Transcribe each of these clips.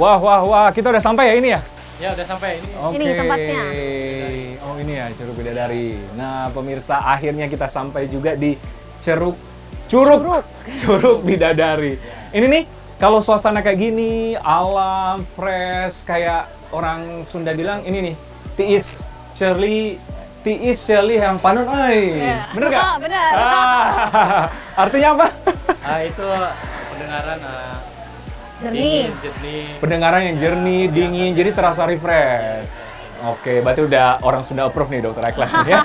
Wah, wah, wah. Kita udah sampai ya ini ya? Ya udah sampai ini. Oke. Ini tempatnya. Oh ini ya Curug Bidadari. Nah pemirsa akhirnya kita sampai juga di Curug Bidadari. Ini nih kalau suasana kayak gini, alam, fresh, kayak orang Sunda bilang ini nih, tiis Shirley yang panon, Ya. bener nggak? Oh, bener. Artinya apa? Itu pendengaran Jernih. jernih. Pendengaran yang jernih, dingin, jadi terasa refresh. Oke, berarti udah orang Sunda approve nih dokter Ikhlas nih ya.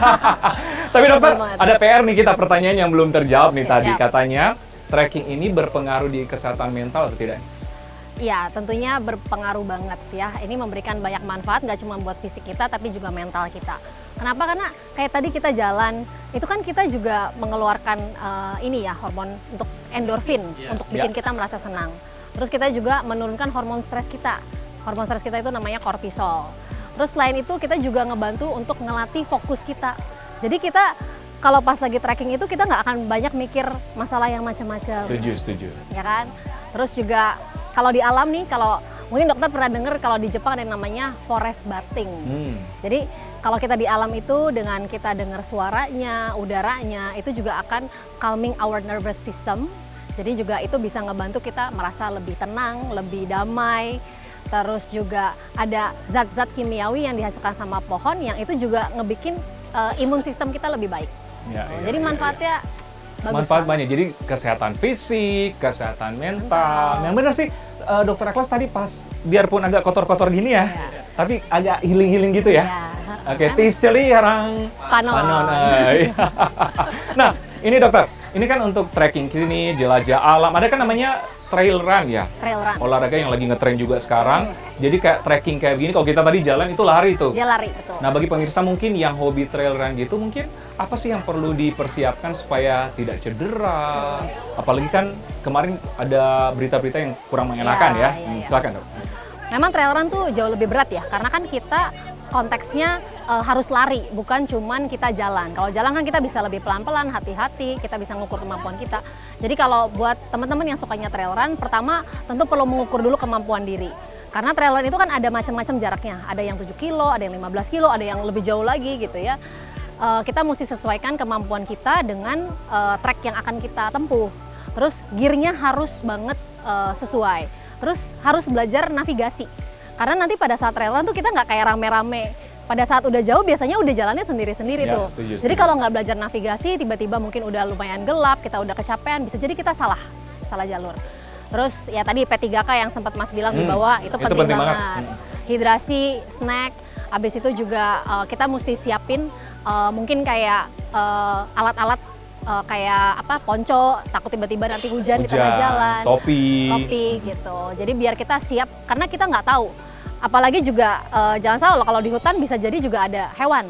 Tapi dokter, ada PR nih kita pertanyaan yang belum terjawab nih tadi. Siap. Katanya trekking ini berpengaruh di kesehatan mental atau tidak? Ya, tentunya berpengaruh banget ya. Ini memberikan banyak manfaat, nggak cuma buat fisik kita, tapi juga mental kita. Kenapa? Karena kayak tadi kita jalan, itu kan kita juga mengeluarkan ini ya, hormon untuk endorfin, untuk bikin kita merasa senang. Terus kita juga menurunkan hormon stres kita. Hormon stres kita itu namanya kortisol. Terus selain itu kita juga ngebantu untuk ngelatih fokus kita. Jadi kita kalau pas lagi trekking itu kita nggak akan banyak mikir masalah yang macam-macam. Setuju. Ya kan? Terus juga kalau di alam nih, kalau mungkin dokter pernah dengar kalau di Jepang ada yang namanya forest bathing. Jadi kalau kita di alam itu dengan kita dengar suaranya, udaranya, itu juga akan calming our nervous system. Jadi juga itu bisa ngebantu kita merasa lebih tenang, lebih damai. Terus juga ada zat-zat kimiawi yang dihasilkan sama pohon yang itu juga ngebikin imun sistem kita lebih baik. Jadi manfaatnya bagus. Manfaat banyak. Jadi kesehatan fisik, kesehatan mental. Yang benar sih dokter Ikhlas tadi pas biarpun agak kotor-kotor gini ya, tapi agak healing-healing gitu ya. Oke, tiis Shirley harang panon. Nah, ini dokter, ini kan untuk trekking sini, jelajah alam. Ada kan namanya trail run ya? Trail run. Olahraga yang lagi ngetren juga sekarang. Jadi kayak trekking kayak begini, kalau kita tadi jalan itu lari tuh. Dia lari, betul. Nah, bagi pemirsa mungkin yang hobi trail run gitu, mungkin apa sih yang perlu dipersiapkan supaya tidak cedera? Apalagi kan kemarin ada berita-berita yang kurang mengenakan ya. Silakan dok. Memang trail run tuh jauh lebih berat ya, karena kan kita konteksnya harus lari, bukan cuman kita jalan. Kalau jalan kan kita bisa lebih pelan-pelan, hati-hati, kita bisa mengukur kemampuan kita. Jadi kalau buat teman-teman yang sukanya trail run, pertama tentu perlu mengukur dulu kemampuan diri. Karena trail run itu kan ada macam-macam jaraknya. Ada yang 7 kilo, ada yang 15 kilo, ada yang lebih jauh lagi gitu ya. Kita mesti sesuaikan kemampuan kita dengan trek yang akan kita tempuh. Terus gearnya harus banget sesuai. Terus harus belajar navigasi. Karena nanti pada saat trail run tuh kita nggak kayak rame-rame. Pada saat udah jauh biasanya udah jalannya sendiri-sendiri tuh. Setuju. Jadi kalau nggak belajar navigasi, tiba-tiba mungkin udah lumayan gelap, kita udah kecapean, bisa jadi kita salah jalur. Terus ya tadi P3K yang sempat Mas bilang di bawah, itu penting banget. Hidrasi, snack, habis itu juga kita mesti siapin mungkin kayak alat-alat kayak apa, ponco, takut tiba-tiba nanti hujan di tengah jalan. Topi gitu. Jadi biar kita siap, karena kita nggak tahu. Apalagi juga jangan salah loh, kalau di hutan bisa jadi juga ada hewan.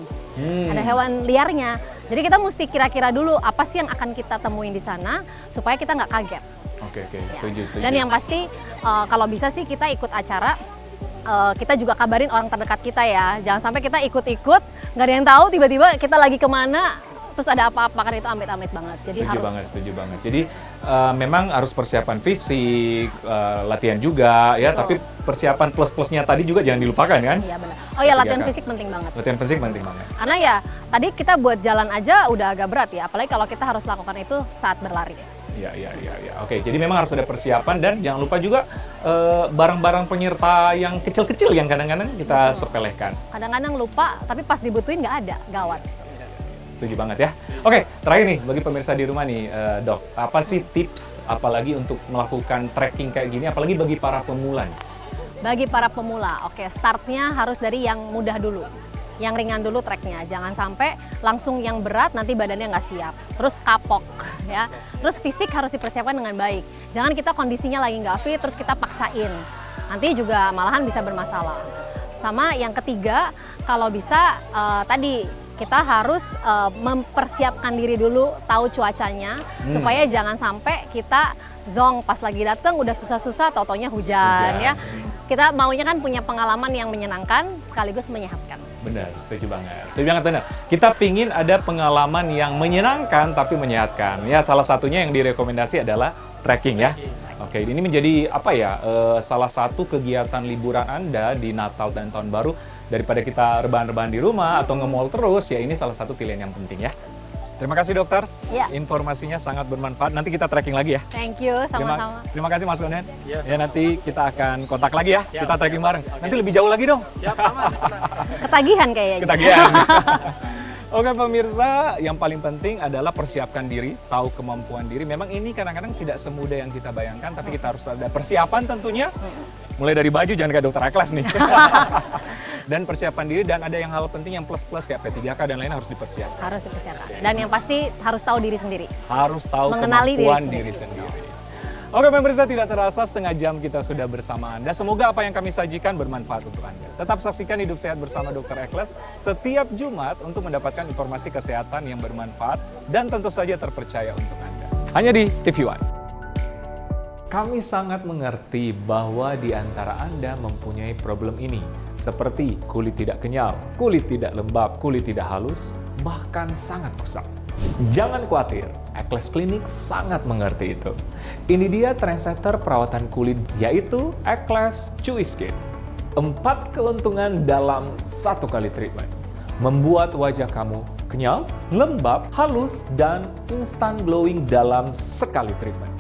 Ada hewan liarnya. Jadi kita mesti kira-kira dulu apa sih yang akan kita temuin di sana supaya kita nggak kaget. Oke, setuju. Dan yang pasti kalau bisa sih kita ikut acara, kita juga kabarin orang terdekat kita ya. Jangan sampai kita ikut-ikut, nggak ada yang tahu, tiba-tiba kita lagi kemana, terus ada apa-apa, kan itu amit-amit banget. Jadi setuju banget. Jadi memang harus persiapan fisik, latihan juga ya, tapi persiapan plus-plusnya tadi juga jangan dilupakan kan? Iya benar. Oh ya, latihan fisik penting banget. Latihan fisik penting banget. Karena ya tadi kita buat jalan aja udah agak berat ya, apalagi kalau kita harus lakukan itu saat berlari. Iya. Oke, jadi memang harus ada persiapan dan jangan lupa juga barang-barang penyerta yang kecil-kecil yang kadang-kadang kita sepelekan. Kadang-kadang lupa, tapi pas dibutuhin nggak ada, gawat. Setuju banget ya. Oke, terakhir nih bagi pemirsa di rumah nih, Dok, apa sih tips apalagi untuk melakukan trekking kayak gini, apalagi bagi para pemula nih? Bagi para pemula, oke, startnya harus dari yang mudah dulu. Yang ringan dulu treknya, jangan sampai langsung yang berat nanti badannya nggak siap. Terus kapok ya. Terus fisik harus dipersiapkan dengan baik. Jangan kita kondisinya lagi nggak fit, terus kita paksain. Nanti juga malahan bisa bermasalah. Sama yang ketiga, kalau bisa tadi kita harus mempersiapkan diri dulu, tahu cuacanya, supaya jangan sampai kita zong pas lagi datang udah susah-susah, tau-taunya hujan ya. Kita maunya kan punya pengalaman yang menyenangkan sekaligus menyehatkan. Benar, setuju banget benar. Kita pingin ada pengalaman yang menyenangkan tapi menyehatkan. Ya, salah satunya yang direkomendasi adalah trekking ya. Oke, ini menjadi apa ya? Salah satu kegiatan liburan Anda di Natal dan Tahun Baru, daripada kita rebahan-rebahan di rumah atau nge-mall terus, ya ini salah satu pilihan yang penting ya. Terima kasih dokter, Ya. informasinya sangat bermanfaat. Nanti kita tracking lagi ya. Thank you, sama-sama. Terima kasih Mas Gonen. Iya, Ya nanti kita akan kontak lagi ya. Siap, Kita tracking siap. bareng. Oke. Nanti lebih jauh lagi dong. Siap, aman. Ketagihan kayaknya. Ketagihan. Oke pemirsa, yang paling penting adalah persiapkan diri, tahu kemampuan diri. Memang ini kadang-kadang tidak semudah yang kita bayangkan, tapi kita harus ada persiapan tentunya. Mulai dari baju, jangan kayak dokter A-Class nih. Dan persiapan diri, dan ada yang hal penting yang plus-plus kayak P3K dan lain harus dipersiapkan. Harus dipersiapkan. Dan yang pasti harus tahu diri sendiri. Harus tahu Mengenali kemampuan diri diri sendiri. Oke pemirsa, tidak terasa setengah jam kita sudah bersama Anda. Semoga apa yang kami sajikan bermanfaat untuk Anda. Tetap saksikan Hidup Sehat bersama Dr. A-Class setiap Jumat untuk mendapatkan informasi kesehatan yang bermanfaat dan tentu saja terpercaya untuk Anda. Hanya di TV One. Kami sangat mengerti bahwa di antara Anda mempunyai problem ini, seperti kulit tidak kenyal, kulit tidak lembab, kulit tidak halus, bahkan sangat kusam. Jangan khawatir, A-Class Clinic sangat mengerti itu. Ini dia trendsetter perawatan kulit, yaitu A-Class Chewy Skin. 4 keuntungan dalam 1 kali treatment. Membuat wajah kamu kenyal, lembab, halus, dan instant glowing dalam sekali treatment.